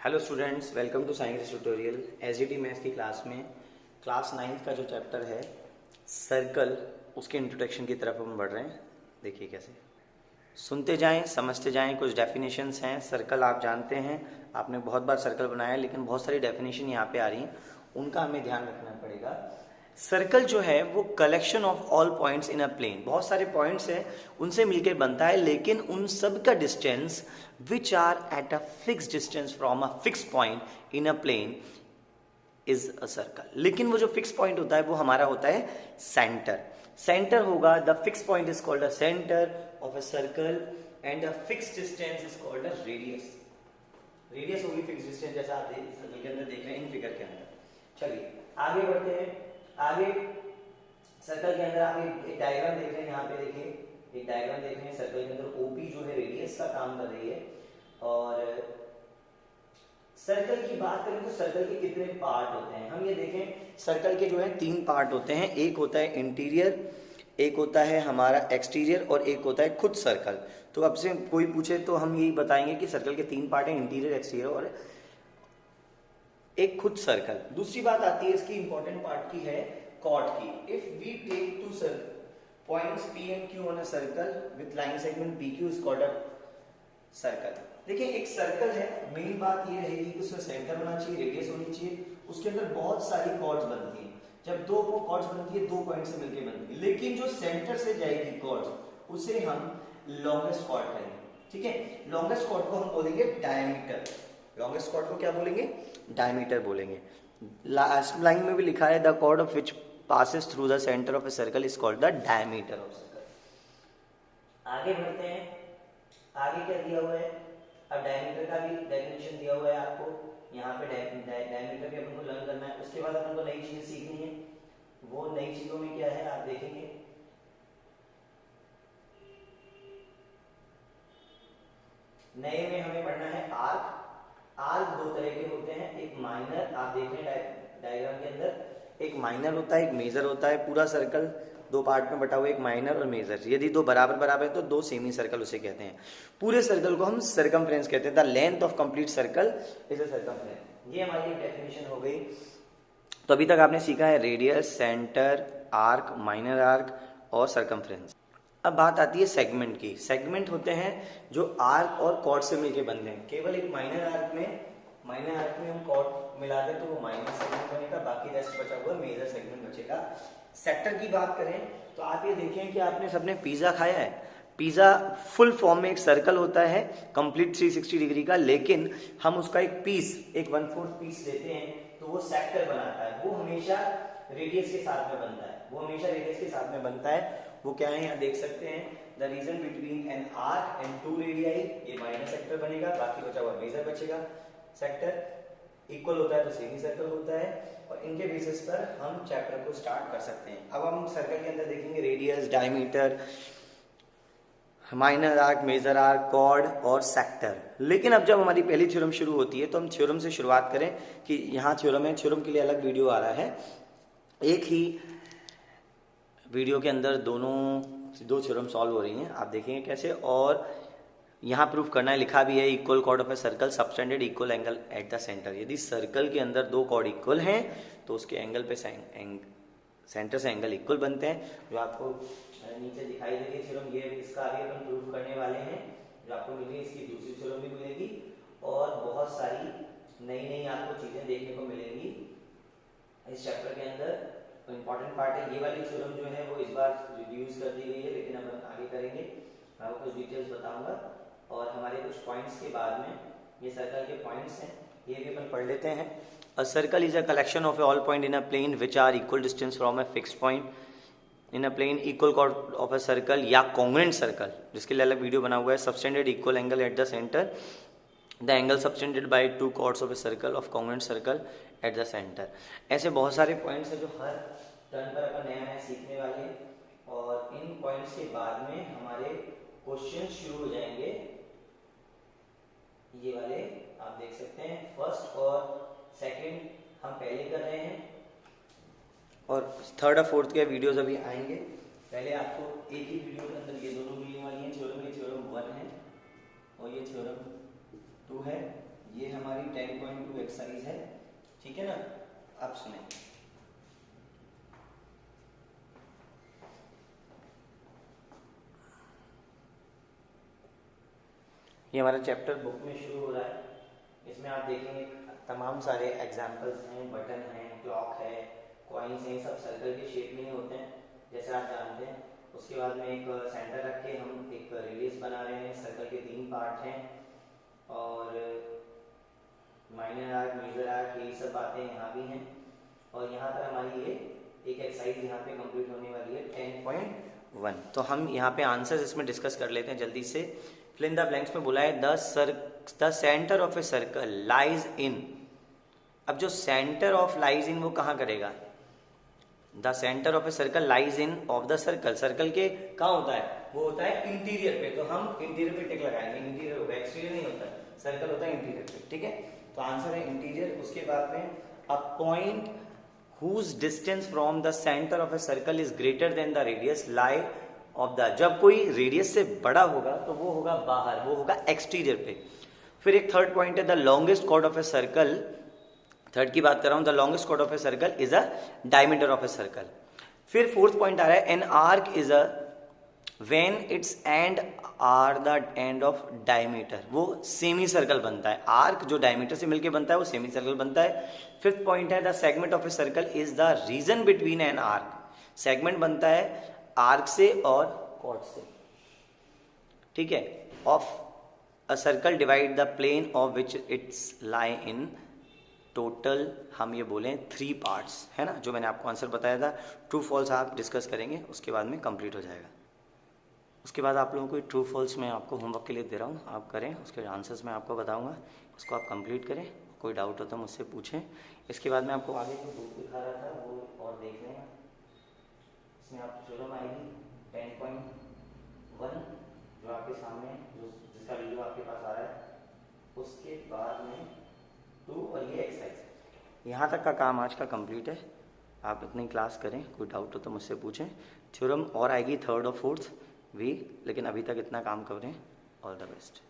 Hello students, welcome to science tutorial. SGT maths की class में class 9th का जो चैप्टर है सर्कल, उसके इंट्रोडक्शन की तरफ हम बढ़ रहे हैं। देखिए कैसे, सुनते जाएं, समझते जाएं। कुछ डेफिनेशंस हैं। सर्कल आप जानते हैं, आपने बहुत बार सर्कल बनाया है, लेकिन बहुत सारी डेफिनेशन यहाँ पे आ रही हैं, उनका हमें ध्यान रखना पड़ेगा। सर्कल जो है वो collection of all points in a plane, बहुत सारे पॉइंट्स हैं, उनसे मिलकर बनता है, लेकिन उन सब का distance which are at a fix distance from a fix point in a plane is a circle. लेकिन वो जो फिक्स पॉइंट होता है वो हमारा होता है सेंटर। सेंटर होगा, the fix point is called a centre of a circle and the fix distance is called a radius. Radius होगी फिक्स डिस्टेंस, जैसा आप सर्कल के अंदर देख रहे हैं, इन फिगर के अंदर। चलिए आगे बढ़ते हैं। आगे सर्कल के अंदर आप एक डायग्राम देख रहे हैं, यहाँ पे देखिए एक डायग्राम देख रहे हैं। सर्कल के अंदर ओपी जो है रेडियस का काम कर रही है। और सर्कल की बात करें तो सर्कल के कितने पार्ट होते हैं, हम ये देखें। सर्कल के जो है 3 पार्ट होते हैं। एक होता है इंटीरियर, एक होता है हमारा एक्सटीरियर, और एक होता है खुद सर्कल। तो अब से कोई पूछे तो हम यही बताएंगे कि सर्कल के 3 पार्ट हैं, इंटीरियर, एक्सटीरियर और एक खुद सर्कल। दूसरी बात आती है इसकी इंपॉर्टेंट पार्ट की है कॉर्ड की। If we take two circle points P and Q on a circle with line segment PQ is called a circle. देखिए एक सर्कल है, मेन बात ये रहेगी कि उसमें सेंटर होना चाहिए, रेडियस होनी चाहिए, उसके अंदर बहुत सारी कॉर्ड्स बनती हैं। जब दो कॉर्ड्स बनती है, 2 पॉइंट से मिलकर बनती है, लेकिन जो सेंटर से जाएगी कॉर्ड्स उसे हम लॉन्गेस्ट कॉर्ड कहेंगे। ठीक है, लॉन्गेस्ट कॉर्ड को हम बोलेंगे डायमीटर। लॉन्गेस्ट कॉर्ड को क्या बोलेंगे? डायमीटर बोलेंगे। लास्ट लाइन में भी लिखा है the chord of which passes through the center of a circle is called the diameter of circle। आगे बढ़ते हैं। आगे क्या दिया हुआ है? अब डायमीटर का भी डेफिनेशन दिया हुआ है आपको। यहाँ पे डायमीटर भी अपन को लर्न करना है। उसके बाद अपन को नई चीज सीखनी है। वो नई चीजों में क्या है आप देखेंगे। नए में हमें पढ़ना है आर्क। आर्क 2 तरह के होते हैं, एक माइनर, आप देख रहे हैं डायग्राम के अंदर, एक माइनर होता है, एक मेजर होता है। पूरा सर्कल 2 पार्ट में बटा हुआ है, एक माइनर और मेजर। यदि 2 बराबर बराबर है तो 2 सेमी सर्कल उसे कहते हैं। पूरे सर्कल को हम सर्कमफ्रेंस कहते हैं। The length of complete circle is a circumference. ये हमारी डेफिनेशन हो गई। तो अभी तक आपने सीखा है radius, centre, arc, minor arc और सर्कमफ्रेंस। अब बात आती है सेगमेंट की। सेगमेंट होते हैं जो आर्क और कॉर्ड से मिलकर बनते हैं। केवल एक माइनर आर्क में हम कॉर्ड मिला दें तो वो माइनर सेगमेंट बनेगा, बाकी रेस्ट बचा हुआ मेजर सेगमेंट बचेगा। सेक्टर की बात करें तो आप ये देखें कि आपने सबने पिज्जा खाया है। पिज्जा फुल फॉर्म में एक सर्कल होता है कंप्लीट 360 डिग्री का, लेकिन हम उसका एक पीस, एक 1/4 पीस लेते हैं तो वो सेक्टर बनाता है। वो हमेशा रेडियस के साथ में बनता है। वो क्या है यहाँ देख सकते हैं, the region between an arc and 2 radii, ये माइनर सेक्टर बनेगा, बाकी बचा हुआ मेजर बचेगा। सेक्टर इक्वल होता है तो सेमी सर्कल होता है, और इनके बेसिस पर हम चैप्टर को स्टार्ट कर सकते हैं। अब हम सर्कल के अंदर देखेंगे radius, diameter, minor arc, major arc, chord और सेक्टर। लेकिन अब जब हमारी पहली थ्योरम शुरू होती है तो हम थ्योरम से शुरुआत करें कि यहाँ थ्योरम है। थ्योरम के लिए अलग वीडियो आ रहा है, एक ही वीडियो के अंदर 2 थ्योरम सॉल्व हो रही हैं, आप देखेंगे कैसे। और यहाँ प्रूफ करना है, लिखा भी है, equal chord of a circle subtended equal angle at the centre. यदि सर्कल के अंदर 2 कॉर्ड इक्वल हैं तो उसके एंगल पे सेंटर से एंगल इक्वल बनते हैं। जो आपको नीचे दिखाई देगी थ्योरम, ये इसका आगे अपन प्रूफ करने वाले हैं। जो आपको मिलेगी इसकी दूसरी थ्योरम भी मिलेगी, और बहुत सारी नई आपको चीजें देखने को मिलेंगी इस चैप्टर के अंदर। तो इम्पोर्टेंट पार्ट है, ये वाली थ्योरम जो है वो इस बार रिड्यूस कर दी गई है, लेकिन हम आगे करेंगे। मैं आपको कुछ डिटेल्स बताऊंगा, और हमारे कुछ पॉइंट्स के बाद में ये सर्कल के पॉइंट्स हैं, ये भी अपन पढ़ लेते हैं। A circle is a collection of all point in a plane which are equal distance from a fix point in a plane. Equal chord of a circle या कॉन्ग्रुएंट सर्कल, जिसके लिए अलग वीडियो बना हुआ है। Subtended equal angle at the centre, the angle subtended by 2 chords of a circle of congruent circle at the centre. ऐसे बहुत सारे पॉइंट्स हैं जो हर टर्न पर अपन नया नया सीखने वाले हैं, और इन पॉइंट्स के बाद में हमारे क्वेश्चन शुरू हो जाएंगे। ये वाले आप देख सकते हैं, फर्स्ट और सेकंड हम पहले कर रहे हैं, और थर्ड और फोर्थ के वीडियोस अभी आएंगे। पहले आपको एक ही वीडियो के अंदर ये दोनों मिलने वाली हैं। थ्योरम 1 है और ये थ्योरम 2 है। ये हमारी 10.2 एक्सरसाइज है, ठीक है ना। अब सुने, ये हमारा चैप्टर बुक में शुरू हो रहा है। इसमें आप देखेंगे तमाम सारे एग्जाम्पल्स हैं, बटन हैं, क्लॉक है, कॉइन्स हैं, सब सर्कल के शेप में ही होते हैं जैसे आप जानते हैं। उसके बाद में एक सेंटर रख के हम एक रेडियस बना रहे हैं। सर्कल के 3 पार्ट हैं और माइनर आर्क, मेजर आर्क, यही सब बातें यहाँ भी हैं। और यहाँ पर हमारी ये एक एक्सरसाइज यहाँ पे कंप्लीट होने वाली है 10.1। तो हम यहाँ पे आंसर्स इसमें डिस्कस कर लेते हैं जल्दी से। फिल इन द ब्लैंक्स में बोला है the centre of a circle lies in. अब जो सेंटर ऑफ लाइज इन वो कहाँ करेगा? The centre of a circle lies in of the circle. Circle के कहाँ होता है? वो होता है इंटीरियर पे। तो हम इंटीरियर पे टिक लगाएंगे, इंटीरियर होगा, एक्सटीरियर नहीं होता है, सर्कल होता है इंटीरियर पे, ठीक है। तो आंसर है इंटीरियर। उसके बाद में a point whose distance from the centre of a circle is greater than the radius lie of the. जब कोई रेडियस से बड़ा होगा तो वो होगा बाहर, वो होगा एक्सटीरियर पे। फिर एक थर्ड पॉइंट है the longest chord of a circle. Third की बात कर रहा हूं, the longest chord of a circle is a diameter of a circle. फिर फोर्थ पॉइंट आ रहा है an arc is a when its end are the end of diameter. वो सेमी सर्कल बनता है। आर्क जो डायमीटर से मिलकर बनता है वो सेमी सर्कल बनता है। फिफ्थ पॉइंट है the segment of a circle is the region between an arc. Segment बनता है आर्क से और कॉर्ड से, ठीक है, of a circle divide the plane of which its lie in. Total हम ये बोलें 3 पार्ट्स, है ना, जो मैंने आपको आंसर बताया था। ट्रू फॉल्स आप डिस्कस करेंगे, उसके बाद में कंप्लीट हो जाएगा। उसके बाद आप लोगों को ट्रू फॉल्स मैं आपको होमवर्क के लिए दे रहा हूँ, आप करें, उसके आंसर्स मैं आपको बताऊंगा, उसको आप कंप्लीट करें। कोई डाउट हो तो मुझसे पूछें। इसके बाद मैं आपको आगे जो बुक दिखा रहा था वो और देख लें। इसमें आप थ्योरम आएगी 10.1 जो आपके सामने, जो जिसका वीडियो आपके पास आ रहा है। उसके बाद में 2 और ये एक्सरसाइज। यहाँ तक का काम आज का कंप्लीट है। आप इतनी क्लास करें, कोई डाउट हो तो मुझसे पूछें। थ्योरम और आएगी 3rd और 4th वीक, लेकिन अभी तक इतना काम करें। All the best.